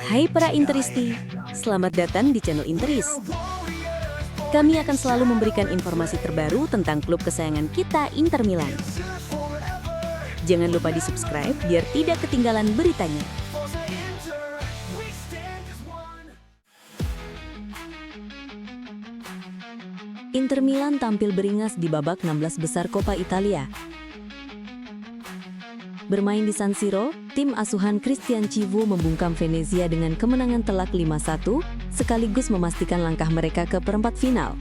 Hai para Interisti, selamat datang di channel Interis. Kami akan selalu memberikan informasi terbaru tentang klub kesayangan kita, Inter Milan. Jangan lupa di-subscribe biar tidak ketinggalan beritanya. Inter Milan tampil beringas di babak 16 besar Coppa Italia. Bermain di San Siro, tim asuhan Christian Chivu membungkam Venezia dengan kemenangan telak 5-1, sekaligus memastikan langkah mereka ke perempat final.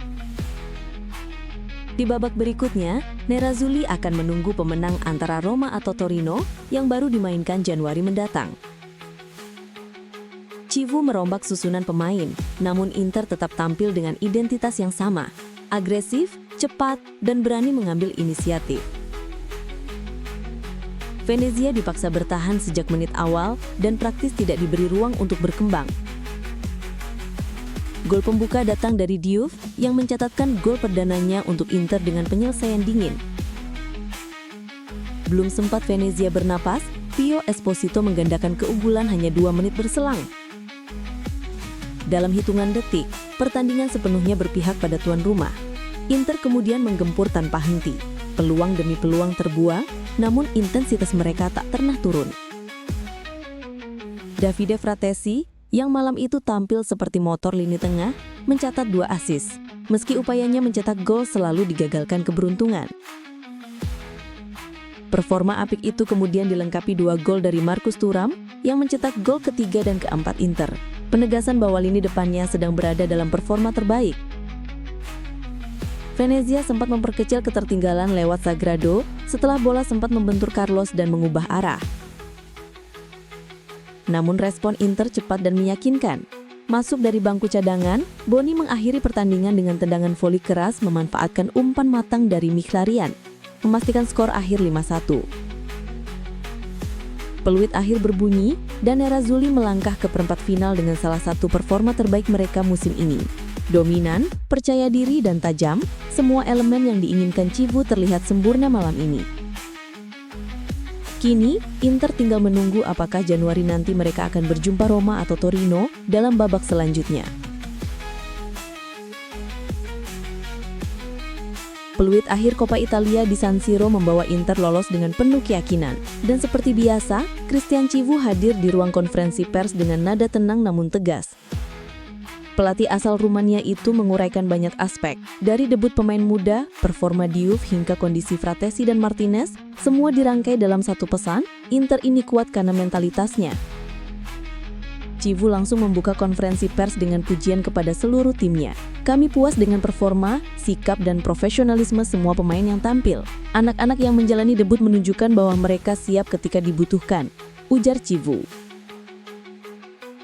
Di babak berikutnya, Nerazzurri akan menunggu pemenang antara Roma atau Torino yang baru dimainkan Januari mendatang. Chivu merombak susunan pemain, namun Inter tetap tampil dengan identitas yang sama, agresif, cepat, dan berani mengambil inisiatif. Venezia dipaksa bertahan sejak menit awal dan praktis tidak diberi ruang untuk berkembang. Gol pembuka datang dari Diouf yang mencatatkan gol perdananya untuk Inter dengan penyelesaian dingin. Belum sempat Venezia bernapas, Pio Esposito menggandakan keunggulan hanya 2 menit berselang. Dalam hitungan detik, pertandingan sepenuhnya berpihak pada tuan rumah. Inter kemudian menggempur tanpa henti. Peluang demi peluang terbuang, namun intensitas mereka tak pernah turun. Davide Fratesi, yang malam itu tampil seperti motor lini tengah, mencatat 2 assist. Meski upayanya mencetak gol selalu digagalkan keberuntungan. Performa apik itu kemudian dilengkapi 2 gol dari Marcus Thuram, yang mencetak gol ketiga dan keempat Inter. Penegasan bahwa lini depannya sedang berada dalam performa terbaik. Venezia sempat memperkecil ketertinggalan lewat Sagrado setelah bola sempat membentur Carlos dan mengubah arah. Namun respon Inter cepat dan meyakinkan. Masuk dari bangku cadangan, Boni mengakhiri pertandingan dengan tendangan voli keras memanfaatkan umpan matang dari Mkhitaryan, memastikan skor akhir 5-1. Peluit akhir berbunyi dan Nerazzurri melangkah ke perempat final dengan salah satu performa terbaik mereka musim ini. Dominan, percaya diri, dan tajam, semua elemen yang diinginkan Chivu terlihat sempurna malam ini. Kini, Inter tinggal menunggu apakah Januari nanti mereka akan berjumpa Roma atau Torino dalam babak selanjutnya. Peluit akhir Coppa Italia di San Siro membawa Inter lolos dengan penuh keyakinan. Dan seperti biasa, Christian Chivu hadir di ruang konferensi pers dengan nada tenang namun tegas. Pelatih asal Rumania itu menguraikan banyak aspek, dari debut pemain muda, performa Diouf hingga kondisi Fratesi dan Martinez, semua dirangkai dalam satu pesan, Inter ini kuat karena mentalitasnya. Chivu langsung membuka konferensi pers dengan pujian kepada seluruh timnya. Kami puas dengan performa, sikap, dan profesionalisme semua pemain yang tampil. Anak-anak yang menjalani debut menunjukkan bahwa mereka siap ketika dibutuhkan, ujar Chivu.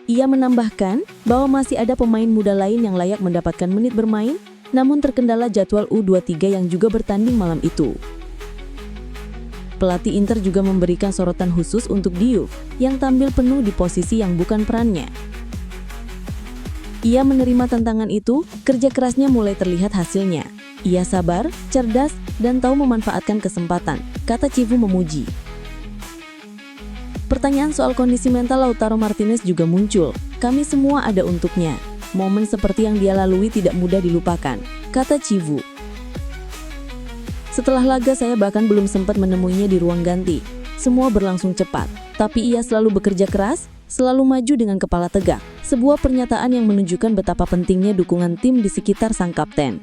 Ia menambahkan bahwa masih ada pemain muda lain yang layak mendapatkan menit bermain, namun terkendala jadwal U23 yang juga bertanding malam itu. Pelatih Inter juga memberikan sorotan khusus untuk Diouf, yang tampil penuh di posisi yang bukan perannya. Ia menerima tantangan itu, kerja kerasnya mulai terlihat hasilnya. Ia sabar, cerdas, dan tahu memanfaatkan kesempatan, kata Chivu memuji. Pertanyaan soal kondisi mental Lautaro Martinez juga muncul. Kami semua ada untuknya. Momen seperti yang dia lalui tidak mudah dilupakan, kata Chivu. Setelah laga saya bahkan belum sempat menemuinya di ruang ganti. Semua berlangsung cepat, tapi ia selalu bekerja keras, selalu maju dengan kepala tegak. Sebuah pernyataan yang menunjukkan betapa pentingnya dukungan tim di sekitar sang kapten.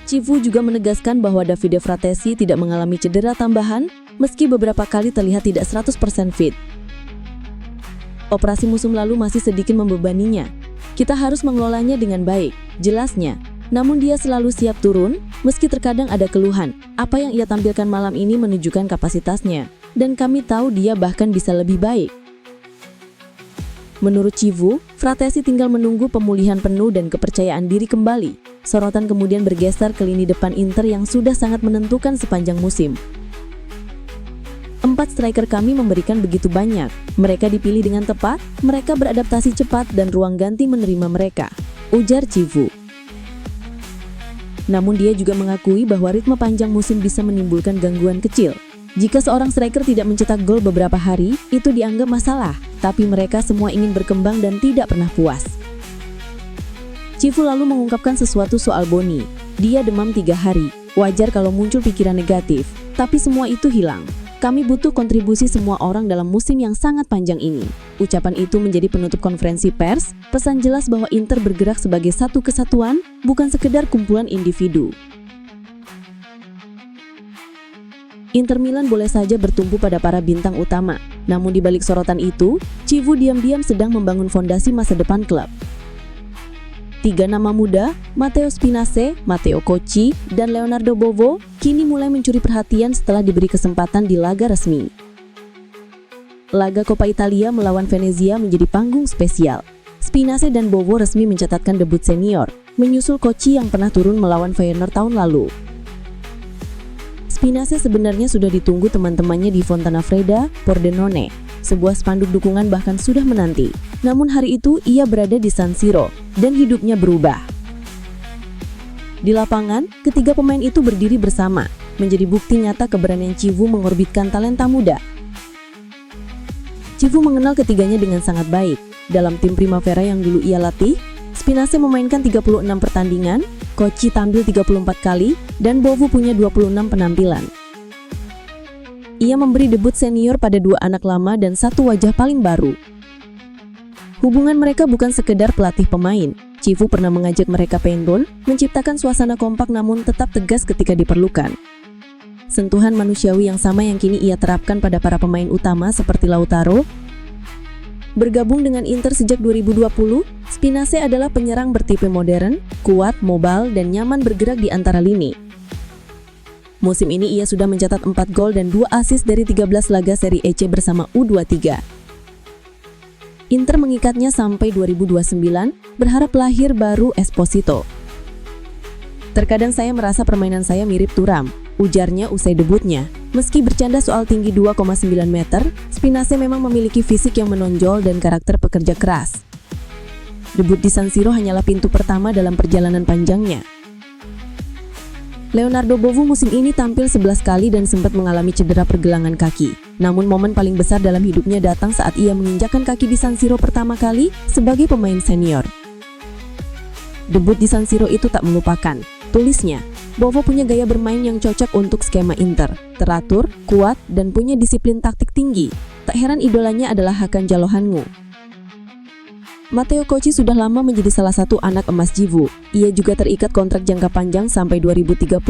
Chivu juga menegaskan bahwa Davide Fratesi tidak mengalami cedera tambahan, meski beberapa kali terlihat tidak 100% fit. Operasi musim lalu masih sedikit membebaninya. Kita harus mengelolanya dengan baik, jelasnya. Namun dia selalu siap turun, meski terkadang ada keluhan. Apa yang ia tampilkan malam ini menunjukkan kapasitasnya, dan kami tahu dia bahkan bisa lebih baik. Menurut Chivu, Fratesi tinggal menunggu pemulihan penuh dan kepercayaan diri kembali. Sorotan kemudian bergeser ke lini depan Inter yang sudah sangat menentukan sepanjang musim. 4 striker kami memberikan begitu banyak. Mereka dipilih dengan tepat, mereka beradaptasi cepat dan ruang ganti menerima mereka, ujar Chivu. Namun dia juga mengakui bahwa ritme panjang musim bisa menimbulkan gangguan kecil. Jika seorang striker tidak mencetak gol beberapa hari, itu dianggap masalah, tapi mereka semua ingin berkembang dan tidak pernah puas. Cifu lalu mengungkapkan sesuatu soal Boni. Dia demam 3 hari. Wajar kalau muncul pikiran negatif, tapi semua itu hilang. Kami butuh kontribusi semua orang dalam musim yang sangat panjang ini. Ucapan itu menjadi penutup konferensi pers, pesan jelas bahwa Inter bergerak sebagai satu kesatuan, bukan sekedar kumpulan individu. Inter Milan boleh saja bertumpu pada para bintang utama, namun di balik sorotan itu, Cifu diam-diam sedang membangun fondasi masa depan klub. 3 nama muda, Matteo Spinace, Matteo Cocci, dan Leonardo Bovo, kini mulai mencuri perhatian setelah diberi kesempatan di laga resmi. Laga Coppa Italia melawan Venezia menjadi panggung spesial. Spinace dan Bovo resmi mencatatkan debut senior, menyusul Cocci yang pernah turun melawan Feyenoord tahun lalu. Spinace sebenarnya sudah ditunggu teman-temannya di Fontana Fredda, Pordenone. Sebuah spanduk dukungan bahkan sudah menanti. Namun hari itu ia berada di San Siro, dan hidupnya berubah. Di lapangan, ketiga pemain itu berdiri bersama, menjadi bukti nyata keberanian Cifu mengorbitkan talenta muda. Cifu mengenal ketiganya dengan sangat baik. Dalam tim Primavera yang dulu ia latih, Spinace memainkan 36 pertandingan, Cocci tampil 34 kali, dan Bovo punya 26 penampilan. Ia memberi debut senior pada 2 anak lama dan 1 wajah paling baru. Hubungan mereka bukan sekedar pelatih pemain. Cifu pernah mengajak mereka paintball, menciptakan suasana kompak namun tetap tegas ketika diperlukan. Sentuhan manusiawi yang sama yang kini ia terapkan pada para pemain utama seperti Lautaro. Bergabung dengan Inter sejak 2020, Spinace adalah penyerang bertipe modern, kuat, mobile, dan nyaman bergerak di antara lini. Musim ini ia sudah mencatat 4 gol dan 2 assist dari 13 laga Serie C bersama U23. Inter mengikatnya sampai 2029, berharap lahir baru Esposito. Terkadang saya merasa permainan saya mirip Thuram, ujarnya usai debutnya. Meski bercanda soal tinggi 2,9 meter, Spinace memang memiliki fisik yang menonjol dan karakter pekerja keras. Debut di San Siro hanyalah pintu pertama dalam perjalanan panjangnya. Leonardo Bovo musim ini tampil 11 kali dan sempat mengalami cedera pergelangan kaki. Namun momen paling besar dalam hidupnya datang saat ia menginjakkan kaki di San Siro pertama kali sebagai pemain senior. Debut di San Siro itu tak melupakan. Tulisnya, Bovo punya gaya bermain yang cocok untuk skema Inter, teratur, kuat, dan punya disiplin taktik tinggi. Tak heran idolanya adalah Hakan Calhanoglu. Matteo Cocci sudah lama menjadi salah satu anak emas Cifu. Ia juga terikat kontrak jangka panjang sampai 2030.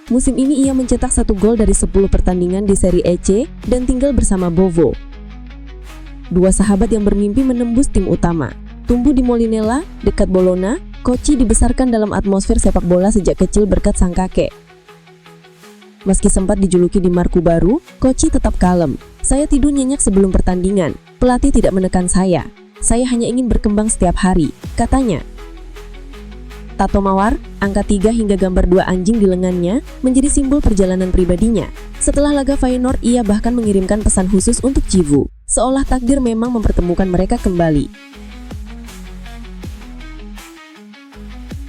Musim ini ia mencetak 1 gol dari 10 pertandingan di Serie C dan tinggal bersama Bovo. 2 sahabat yang bermimpi menembus tim utama. Tumbuh di Molinella, dekat Bologna, Cocci dibesarkan dalam atmosfer sepak bola sejak kecil berkat sang kakek. Meski sempat dijuluki di Marku Baru, Cocci tetap kalem. Saya tidur nyenyak sebelum pertandingan. Pelatih tidak menekan saya. Saya hanya ingin berkembang setiap hari, katanya. Tato mawar, angka 3 hingga gambar 2 anjing di lengannya menjadi simbol perjalanan pribadinya. Setelah laga Feyenoord, ia bahkan mengirimkan pesan khusus untuk Cifu, seolah takdir memang mempertemukan mereka kembali.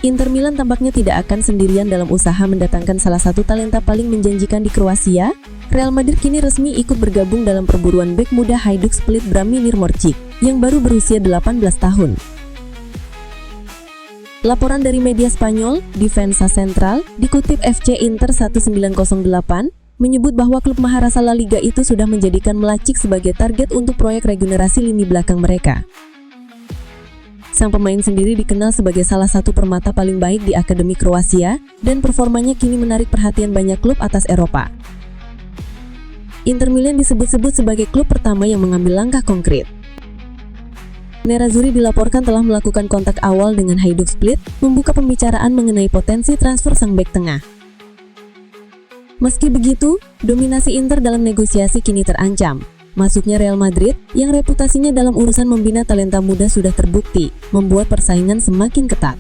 Inter Milan tampaknya tidak akan sendirian dalam usaha mendatangkan salah satu talenta paling menjanjikan di Kroasia. Real Madrid kini resmi ikut bergabung dalam perburuan bek muda Hajduk Split Branimir Mrčić yang baru berusia 18 tahun. Laporan dari media Spanyol, Defensa Central, dikutip FC Inter 1908, menyebut bahwa klub Maharasa La Liga itu sudah menjadikan Mladic sebagai target untuk proyek regenerasi lini belakang mereka. Sang pemain sendiri dikenal sebagai salah satu permata paling baik di Akademi Kroasia, dan performanya kini menarik perhatian banyak klub atas Eropa. Inter Milan disebut-sebut sebagai klub pertama yang mengambil langkah konkret. Nerazzurri dilaporkan telah melakukan kontak awal dengan Hajduk Split, membuka pembicaraan mengenai potensi transfer sang bek tengah. Meski begitu, dominasi Inter dalam negosiasi kini terancam. Masuknya Real Madrid, yang reputasinya dalam urusan membina talenta muda sudah terbukti, membuat persaingan semakin ketat.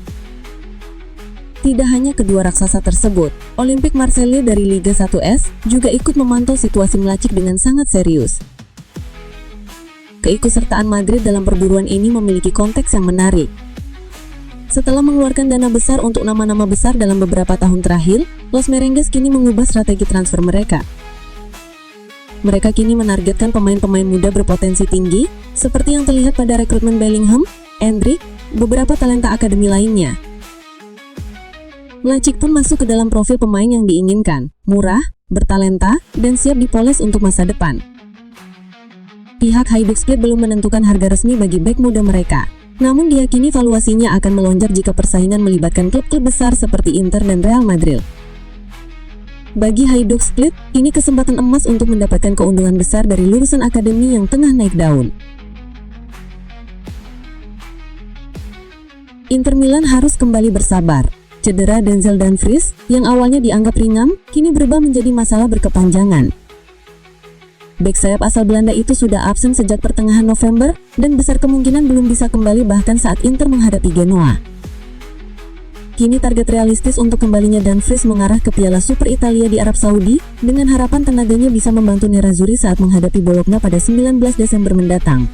Tidak hanya kedua raksasa tersebut, Olympique Marseille dari Liga 1S juga ikut memantau situasi Mladic dengan sangat serius. Keikutsertaan Madrid dalam perburuan ini memiliki konteks yang menarik. Setelah mengeluarkan dana besar untuk nama-nama besar dalam beberapa tahun terakhir, Los Merengues kini mengubah strategi transfer mereka. Mereka kini menargetkan pemain-pemain muda berpotensi tinggi, seperti yang terlihat pada rekrutmen Bellingham, Endrick, beberapa talenta akademi lainnya. Vlasic pun masuk ke dalam profil pemain yang diinginkan, murah, bertalenta, dan siap dipoles untuk masa depan. Pihak Hajduk Split belum menentukan harga resmi bagi bek muda mereka, namun diyakini valuasinya akan melonjak jika persaingan melibatkan klub-klub besar seperti Inter dan Real Madrid. Bagi Hajduk Split, ini kesempatan emas untuk mendapatkan keuntungan besar dari lulusan akademi yang tengah naik daun. Inter Milan harus kembali bersabar. Cedera Denzel Dumfries, yang awalnya dianggap ringan, kini berubah menjadi masalah berkepanjangan. Bek sayap asal Belanda itu sudah absen sejak pertengahan November, dan besar kemungkinan belum bisa kembali bahkan saat Inter menghadapi Genoa. Kini target realistis untuk kembalinya Dumfries mengarah ke Piala Super Italia di Arab Saudi, dengan harapan tenaganya bisa membantu Nerazzurri saat menghadapi Bologna pada 19 Desember mendatang.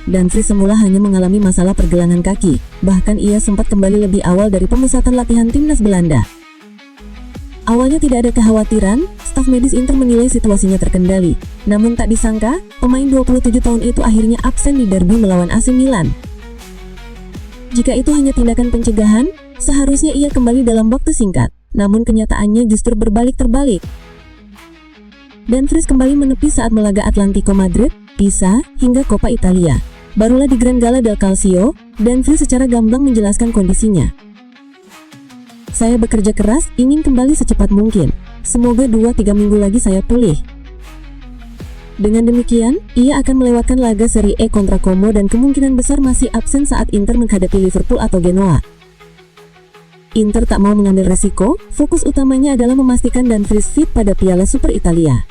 Dumfries semula hanya mengalami masalah pergelangan kaki, bahkan ia sempat kembali lebih awal dari pemusatan latihan timnas Belanda. Awalnya tidak ada kekhawatiran, staf medis Inter menilai situasinya terkendali. Namun tak disangka, pemain 27 tahun itu akhirnya absen di derby melawan AC Milan. Jika itu hanya tindakan pencegahan, seharusnya ia kembali dalam waktu singkat. Namun kenyataannya justru berbalik terbalik. Dumfries kembali menepi saat melaga Atletico Madrid, Pisa, hingga Coppa Italia. Barulah di Grand Gala del Calcio, Dumfries secara gamblang menjelaskan kondisinya. Saya bekerja keras, ingin kembali secepat mungkin. Semoga 2-3 minggu lagi saya pulih. Dengan demikian, ia akan melewatkan laga Serie A kontra Como dan kemungkinan besar masih absen saat Inter menghadapi Liverpool atau Genoa. Inter tak mau mengambil resiko, fokus utamanya adalah memastikan Dumfries fit pada Piala Super Italia.